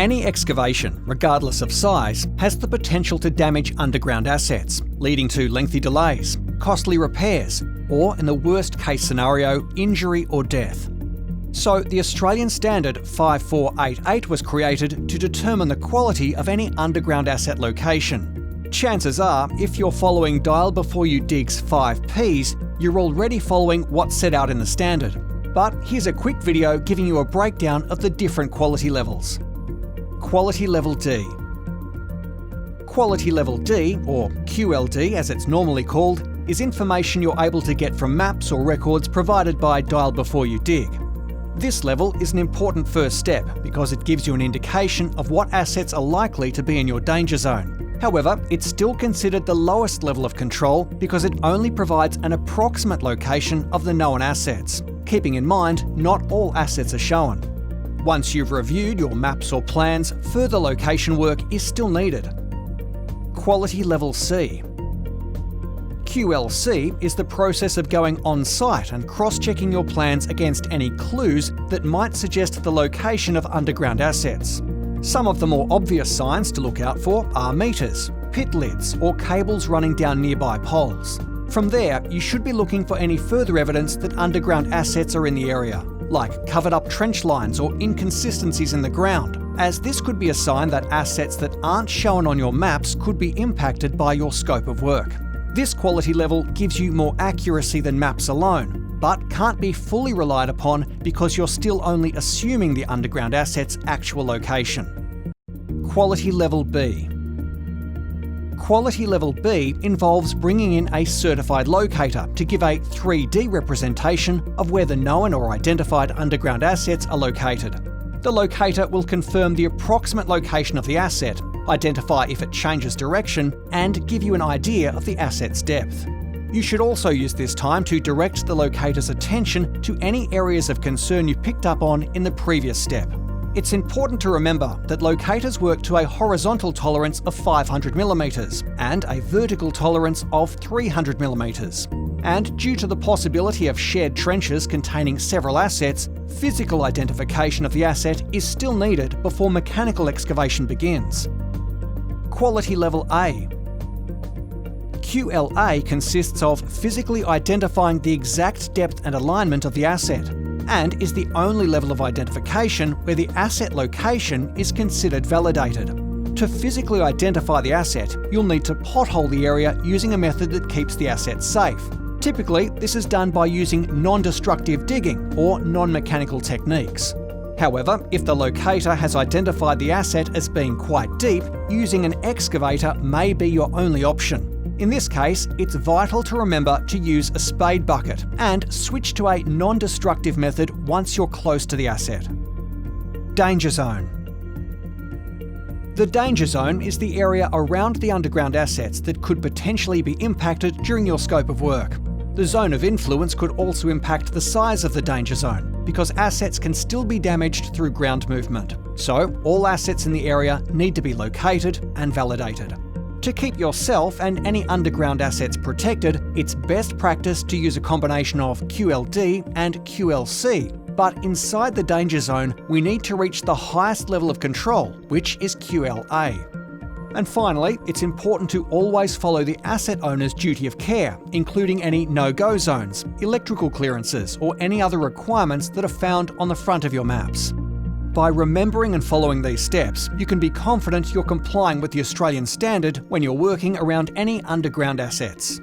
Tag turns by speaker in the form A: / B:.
A: Any excavation, regardless of size, has the potential to damage underground assets, leading to lengthy delays, costly repairs, or, in the worst case scenario, injury or death. So the Australian Standard 5488 was created to determine the quality of any underground asset location. Chances are, if you're following Dial Before You Dig's 5 Ps, you're already following what's set out in the standard. But here's a quick video giving you a breakdown of the different quality levels. Quality Level D. Quality Level D, or QLD as it's normally called, is information you're able to get from maps or records provided by Dial Before You Dig. This level is an important first step because it gives you an indication of what assets are likely to be in your danger zone. However, it's still considered the lowest level of control because it only provides an approximate location of the known assets, keeping in mind not all assets are shown. Once you've reviewed your maps or plans, further location work is still needed. Quality Level C. QLC is the process of going on-site and cross-checking your plans against any clues that might suggest the location of underground assets. Some of the more obvious signs to look out for are meters, pit lids, or cables running down nearby poles. From there, you should be looking for any further evidence that underground assets are in the area, like covered-up trench lines or inconsistencies in the ground, as this could be a sign that assets that aren't shown on your maps could be impacted by your scope of work. This quality level gives you more accuracy than maps alone, but can't be fully relied upon because you're still only assuming the underground asset's actual location. Quality Level B. Quality Level B involves bringing in a certified locator to give a 3D representation of where the known or identified underground assets are located. The locator will confirm the approximate location of the asset, identify if it changes direction, and give you an idea of the asset's depth. You should also use this time to direct the locator's attention to any areas of concern you picked up on in the previous step. It's important to remember that locators work to a horizontal tolerance of 500mm and a vertical tolerance of 300mm. And due to the possibility of shared trenches containing several assets, physical identification of the asset is still needed before mechanical excavation begins. Quality Level A. QLA consists of physically identifying the exact depth and alignment of the asset, and is the only level of identification where the asset location is considered validated. To physically identify the asset, you'll need to pothole the area using a method that keeps the asset safe. Typically, this is done by using non-destructive digging or non-mechanical techniques. However, if the locator has identified the asset as being quite deep, using an excavator may be your only option. In this case, it's vital to remember to use a spade bucket and switch to a non-destructive method once you're close to the asset. Danger Zone. The danger zone is the area around the underground assets that could potentially be impacted during your scope of work. The zone of influence could also impact the size of the danger zone, because assets can still be damaged through ground movement. So, all assets in the area need to be located and validated. To keep yourself and any underground assets protected, it's best practice to use a combination of QLD and QLC, but inside the danger zone, we need to reach the highest level of control, which is QLA. And finally, it's important to always follow the asset owner's duty of care, including any no-go zones, electrical clearances, or any other requirements that are found on the front of your maps. By remembering and following these steps, you can be confident you're complying with the Australian Standard when you're working around any underground assets.